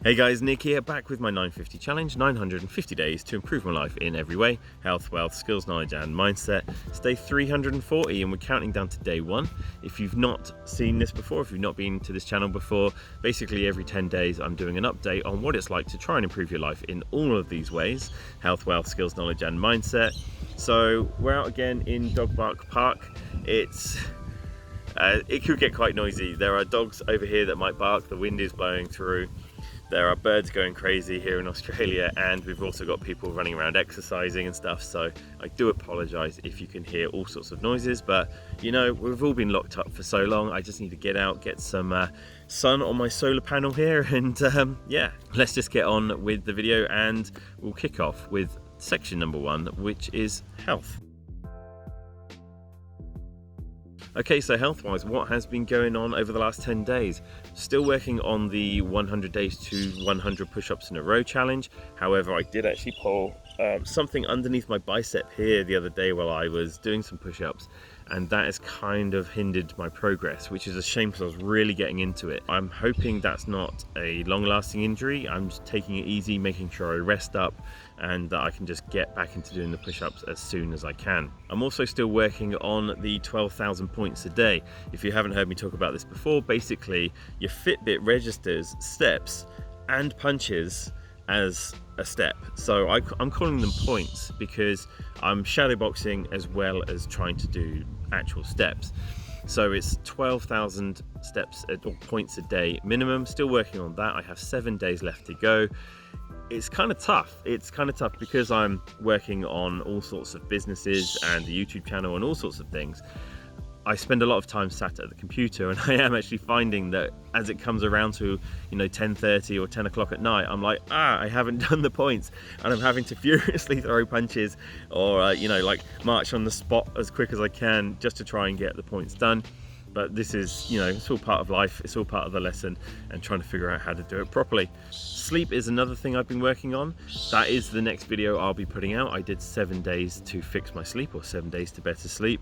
Hey guys, Nick here, back with my 950 challenge, 950 days to improve my life in every way: health, wealth, skills, knowledge and mindset. It's day 340 and we're counting down to day 1. If you've not seen this before, if you've not been to this channel before, basically every 10 days I'm doing an update on what it's like to try and improve your life in all of these ways: health, wealth, skills, knowledge and mindset. So we're out again in Dog Park. It could get quite noisy. There are dogs over here that might bark, the wind is blowing through. There are birds going crazy here in Australia, and we've also got people running around exercising and stuff, so I do apologise if you can hear all sorts of noises, but you know, we've all been locked up for so long. I just need to get out, get some sun on my solar panel here, and yeah, let's just get on with the video and we'll kick off with section number 1, which is health. Okay, so health-wise, what has been going on over the last 10 days? Still working on the 100 days to 100 push-ups in a row challenge. However, I did actually pull something underneath my bicep here the other day while I was doing some push-ups, and that has kind of hindered my progress, which is a shame because I was really getting into it. I'm hoping that's not a long-lasting injury. I'm just taking it easy, making sure I rest up and that I can just get back into doing the push-ups as soon as I can. I'm also still working on the 12,000 points a day. If you haven't heard me talk about this before, basically your Fitbit registers steps and punches as a step. So I'm calling them points because I'm shadowboxing as well as trying to do actual steps. So it's 12,000 steps or points a day minimum. Still working on that. I have 7 days left to go. It's kind of tough. It's kind of tough because I'm working on all sorts of businesses and the YouTube channel and all sorts of things. I spend a lot of time sat at the computer, and I am actually finding that as it comes around to 10:30 or 10 o'clock at night, I'm like, I haven't done the points, and I'm having to furiously throw punches or like march on the spot as quick as I can just to try and get the points done. But this is, it's all part of life, it's all part of the lesson, and trying to figure out how to do it properly. Sleep is another thing I've been working on. That is the next video I'll be putting out. I did 7 days to fix my sleep, or 7 days to better sleep.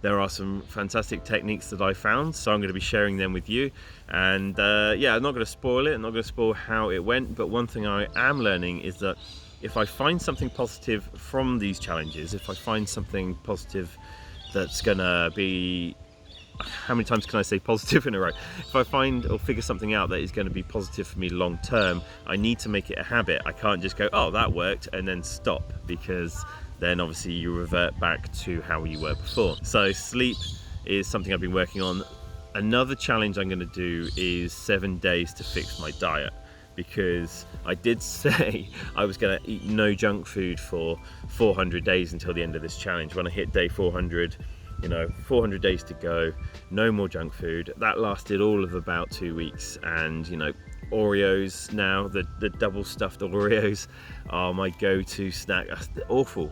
There are some fantastic techniques that I found, so I'm going to be sharing them with you. And yeah, I'm not going to spoil it, I'm not going to spoil how it went, but one thing I am learning is that if I find something positive from these challenges, if I find something positive that's going to be, how many times can I say positive in a row? If I find or figure something out that is going to be positive for me long term, I need to make it a habit. I can't just go, oh, that worked, and then stop, because then obviously you revert back to how you were before. So sleep is something I've been working on. Another challenge I'm going to do is 7 days to fix my diet, because I did say I was going to eat no junk food for 400 days until the end of this challenge. When I hit day 400, 400 days to go, no more junk food. That lasted all of about 2 weeks, and Oreos now, the double stuffed Oreos are my go-to snack. Awful.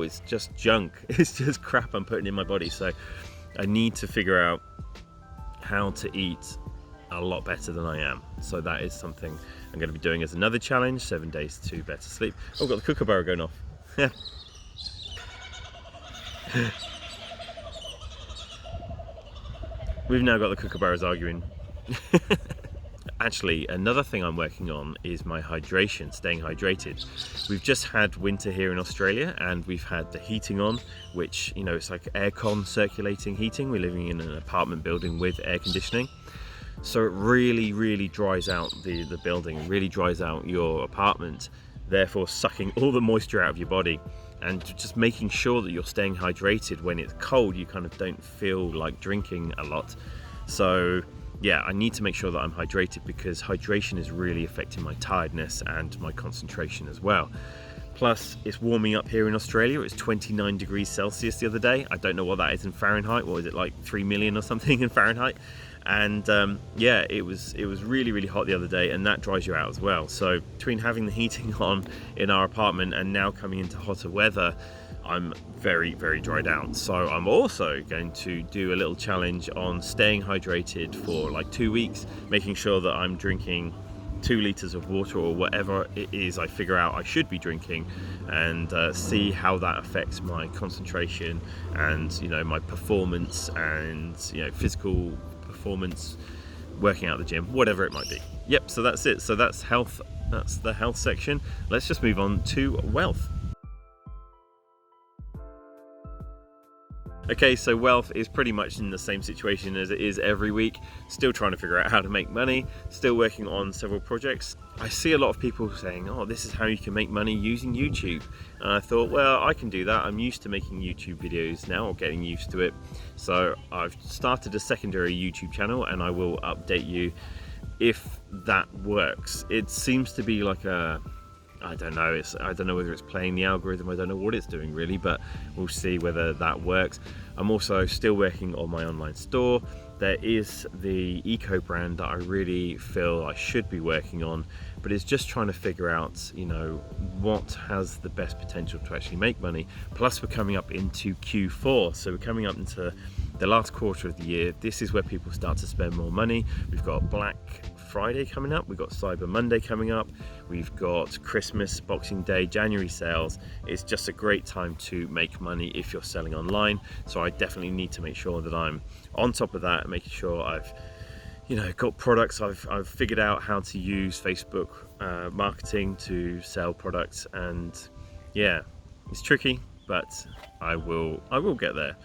It's just junk. It's just crap I'm putting in my body. So I need to figure out how to eat a lot better than I am. So that is something I'm going to be doing as another challenge: 7 days to better sleep. Oh, I've got the kookaburra going off. We've now got the kookaburras arguing. Actually, another thing I'm working on is my hydration, staying hydrated. We've just had winter here in Australia, and we've had the heating on, which, it's like aircon circulating heating. We're living in an apartment building with air conditioning. So it really, really dries out the building, really dries out your apartment, therefore sucking all the moisture out of your body. And just making sure that you're staying hydrated when it's cold, you kind of don't feel like drinking a lot. So yeah, I need to make sure that I'm hydrated, because hydration is really affecting my tiredness and my concentration as well. Plus, it's warming up here in Australia. It was 29 degrees Celsius the other day. I don't know what that is in Fahrenheit. What is it, like 3 million or something in Fahrenheit? And yeah, it was really, really hot the other day, and that dries you out as well. So between having the heating on in our apartment and now coming into hotter weather, I'm very, very dried out. So I'm also going to do a little challenge on staying hydrated for like 2 weeks, making sure that I'm drinking 2 liters of water or whatever it is I figure out I should be drinking, and see how that affects my concentration and my performance and physical performance, working out at the gym, whatever it might be. Yep, so that's it. So that's health. That's the health section. Let's just move on to wealth. Okay, so wealth is pretty much in the same situation as it is every week. Still trying to figure out how to make money, still working on several projects. I see a lot of people saying, oh, this is how you can make money using YouTube. And I thought, well, I can do that. I'm used to making YouTube videos now, or getting used to it. So I've started a secondary YouTube channel, and I will update you if that works. It seems to be like I don't know whether it's playing the algorithm, I don't know what it's doing really, but we'll see whether that works. I'm also still working on my online store. There is the eco brand that I really feel I should be working on, but it's just trying to figure out, you know, what has the best potential to actually make money. Plus we're coming up into Q4, so we're coming up into the last quarter of the year. This is where people start to spend more money. We've got Black Friday coming up, we've got Cyber Monday coming up, we've got Christmas, Boxing Day, January sales. It's just a great time to make money if you're selling online. So I definitely need to make sure that I'm on top of that, making sure I've, you know, got products. I've figured out how to use Facebook marketing to sell products, and yeah, it's tricky, but I will get there.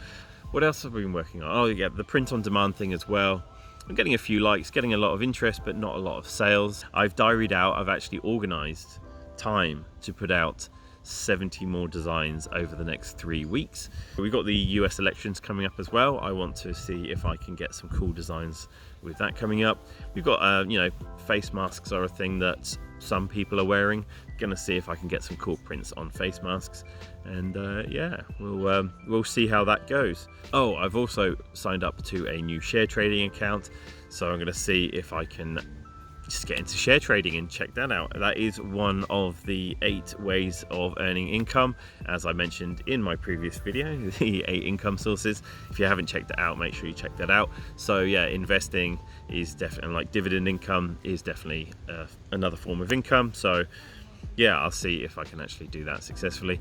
What else have we been working on? Oh yeah, the print on demand thing as well. I'm getting a few likes, getting a lot of interest, but not a lot of sales. I've diaried out, I've actually organized time to put out 70 more designs over the next 3 weeks. We've got the US elections coming up as well. I want to see if I can get some cool designs with that coming up. We've got, you know, face masks are a thing that some people are wearing. Gonna see if I can get some cool prints on face masks, and yeah, we'll see how that goes. Oh, I've also signed up to a new share trading account, so I'm gonna see if I can just get into share trading and check that out. That is one of the 8 ways of earning income, as I mentioned in my previous video, the 8 income sources. If you haven't checked that out, make sure you check that out. So yeah, investing is definitely, like dividend income is definitely another form of income. So yeah, I'll see if I can actually do that successfully.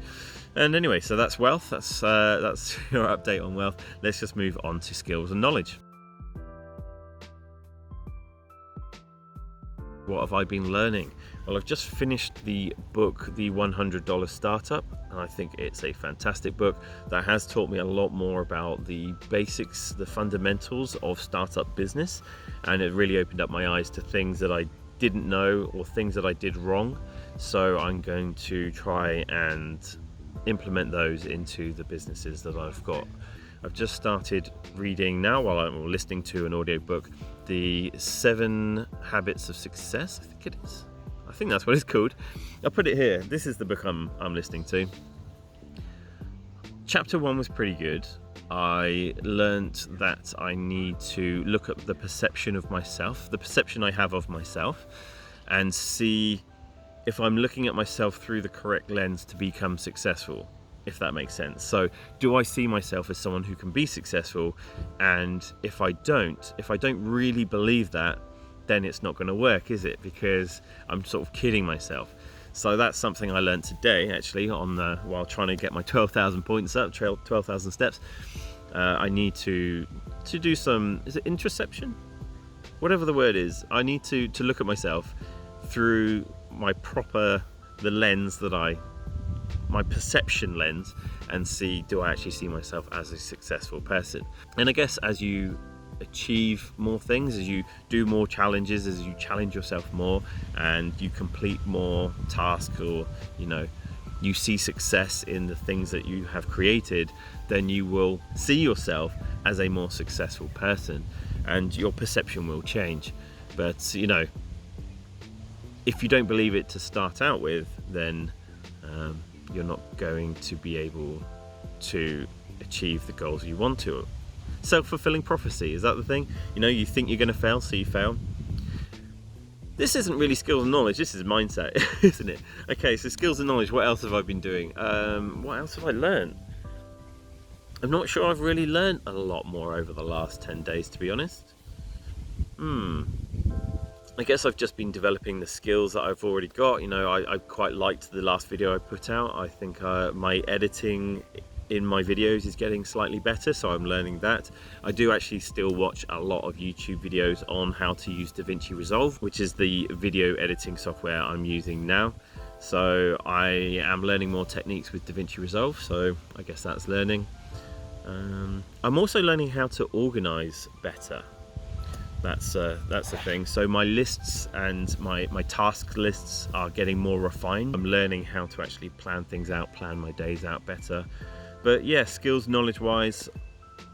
And anyway, so that's wealth. That's your update on wealth. Let's just move on to skills and knowledge. What have I been learning? Well, I've just finished the book, The $100 Startup, and I think it's a fantastic book that has taught me a lot more about the basics, the fundamentals of startup business, and it really opened up my eyes to things that I didn't know or things that I did wrong. So I'm going to try and implement those into the businesses that I've got. I've just started reading now, while I'm listening to an audiobook, the 7 Habits of Success, I think it is. I think that's what it's called. I'll put it here. This is the book I'm listening to. Chapter 1 was pretty good. I learnt that I need to look at the perception of myself, the perception I have of myself, and see if I'm looking at myself through the correct lens to become successful, if that makes sense. So do I see myself as someone who can be successful? And if I don't really believe that, then it's not going to work, is it? Because I'm sort of kidding myself. So that's something I learned today, actually, while trying to get my 12,000 points up, 12,000 steps. I need to do some, is it introspection? Whatever the word is, I need to look at myself through the lens that my perception lens, and see, do I actually see myself as a successful person? And I guess as you achieve more things, as you do more challenges, as you challenge yourself more and you complete more tasks, or you know, you see success in the things that you have created, then you will see yourself as a more successful person and your perception will change. But you know, if you don't believe it to start out with, then you're not going to be able to achieve the goals you want to. Self-fulfilling prophecy, is that the thing? You know, you think you're going to fail, so you fail. This isn't really skills and knowledge, this is mindset, isn't it? Okay, so skills and knowledge, what else have I been doing? What else have I learned? I'm not sure I've really learned a lot more over the last 10 days, to be honest. I guess I've just been developing the skills that I've already got. You know, I quite liked the last video I put out. I think my editing in my videos is getting slightly better, so I'm learning that. I do actually still watch a lot of YouTube videos on how to use DaVinci Resolve, which is the video editing software I'm using now. So I am learning more techniques with DaVinci Resolve, so I guess that's learning. I'm also learning how to organize better. That's the thing. So my lists and my task lists are getting more refined. I'm learning how to actually plan things out, plan my days out better. But yeah, skills knowledge wise,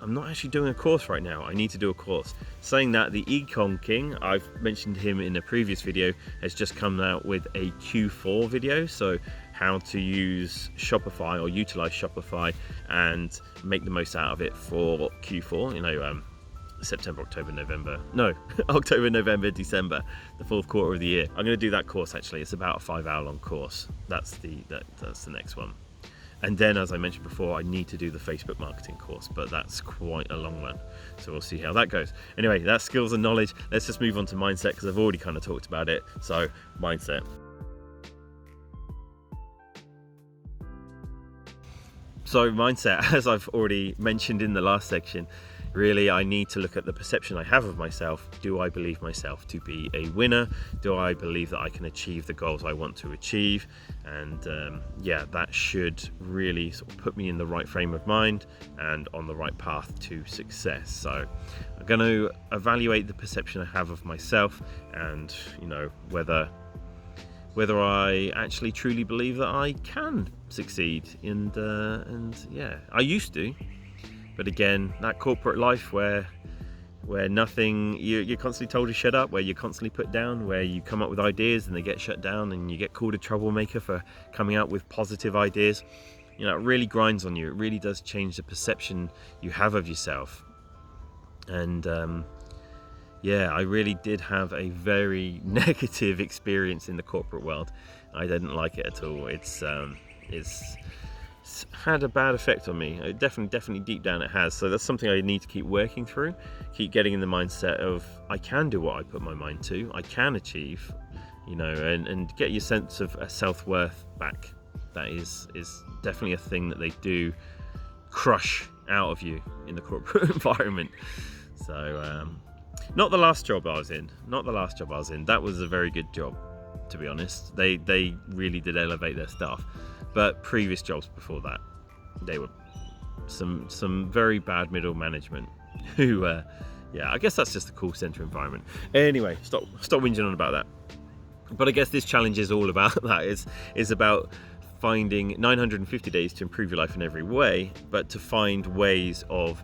I'm not actually doing a course right now. I need to do a course. Saying that, the Ecom King, I've mentioned him in a previous video, has just come out with a Q4 video. So how to use Shopify or utilize Shopify and make the most out of it for Q4, you know, September, October, November, no, October, November, December, the fourth quarter of the year. I'm going to do that course actually. It's about a 5-hour long course. That's the next one. And then, as I mentioned before, I need to do the Facebook marketing course, but that's quite a long one. So we'll see how that goes. Anyway, that's skills and knowledge. Let's just move on to mindset, because I've already kind of talked about it. So mindset. So mindset, as I've already mentioned in the last section, really I need to look at the perception I have of myself. Do I believe myself to be a winner? Do I believe that I can achieve the goals I want to achieve? And yeah, that should really sort of put me in the right frame of mind and on the right path to success. So I'm going to evaluate the perception I have of myself, and you know, whether I actually truly believe that I can succeed. And yeah, I used to. But again, that corporate life where nothing, you're constantly told to shut up, where you're constantly put down, where you come up with ideas and they get shut down, and you get called a troublemaker for coming up with positive ideas. You know, it really grinds on you. It really does change the perception you have of yourself. And yeah, I really did have a very negative experience in the corporate world. I didn't like it at all. It's had a bad effect on me. It definitely deep down it has. So that's something I need to keep working through, keep getting in the mindset of I can do what I put my mind to, I can achieve, you know, and get your sense of self-worth back. That is definitely a thing that they do crush out of you in the corporate environment. So not the last job I was in. That was a very good job, to be honest. They really did elevate their staff. But previous jobs before that, they were some very bad middle management who, yeah, I guess that's just the call center environment. Anyway, stop whinging on about that. But I guess this challenge is all about that. It's about finding 950 days to improve your life in every way, but to find ways of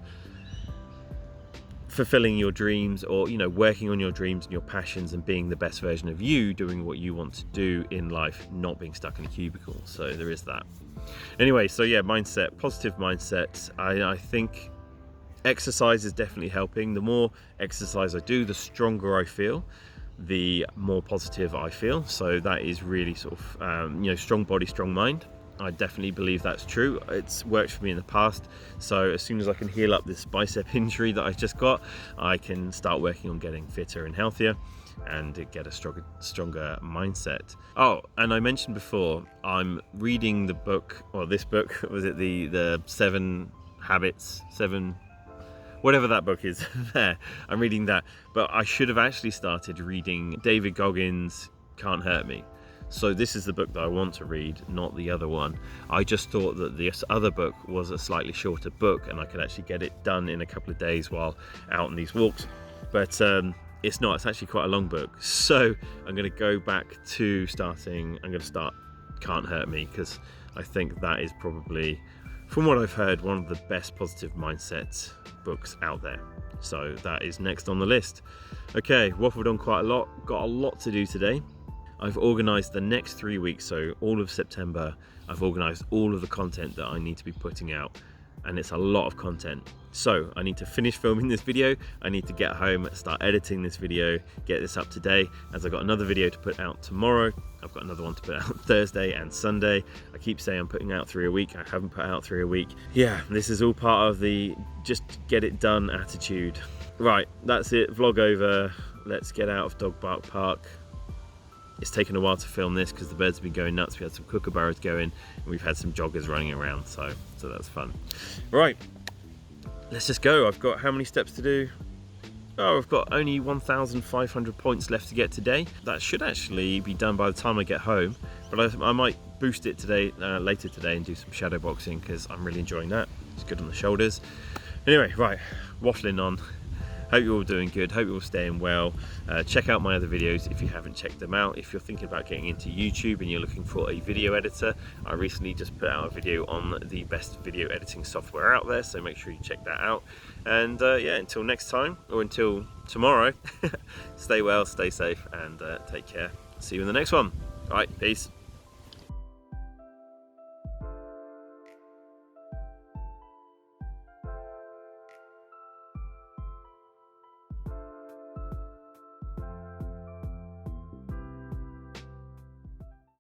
fulfilling your dreams, or you know, working on your dreams and your passions and being the best version of you, doing what you want to do in life, not being stuck in a cubicle. So there is that. Anyway, so yeah, mindset, positive mindset. I think exercise is definitely helping. The more exercise I do, the stronger I feel, the more positive I feel. So that is really sort of you know, strong body, strong mind. I definitely believe that's true. It's worked for me in the past. So as soon as I can heal up this bicep injury that I just got, I can start working on getting fitter and healthier and get a stronger mindset. Oh, and I mentioned before, I'm reading the book, or this book, was it the 7 Habits, 7, whatever that book is there. I'm reading that, but I should have actually started reading David Goggins' Can't Hurt Me. So this is the book that I want to read, not the other one. I just thought that this other book was a slightly shorter book and I could actually get it done in a couple of days while out on these walks. But it's not, it's actually quite a long book. So I'm going to go back to I'm going to start Can't Hurt Me, because I think that is probably, from what I've heard, one of the best positive mindset books out there. So that is next on the list. Okay, waffled on quite a lot, got a lot to do today. I've organised the next 3 weeks, so all of September, I've organised all of the content that I need to be putting out, and it's a lot of content. So I need to finish filming this video, I need to get home, start editing this video, get this up today, as I've got another video to put out tomorrow, I've got another one to put out Thursday and Sunday. I keep saying I'm putting out 3 a week, I haven't put out 3 a week. Yeah, this is all part of the just get it done attitude. Right, that's it, vlog over, let's get out of Dog Bark Park. It's taken a while to film this because the birds have been going nuts. We had some kookaburras going and we've had some joggers running around, so that's fun. Right, let's just go. I've got how many steps to do? Oh, I've got only 1,500 points left to get today. That should actually be done by the time I get home, but I might boost it today, later today, and do some shadow boxing because I'm really enjoying that. It's good on the shoulders. Anyway, right, waffling on. Hope you're all doing good, hope you're all staying well. Check out my other videos if you haven't checked them out. If you're thinking about getting into YouTube and you're looking for a video editor, I recently just put out a video on the best video editing software out there, so make sure you check that out. And yeah, until next time, or until tomorrow, stay well, stay safe, and take care. See you in the next one. All right, peace.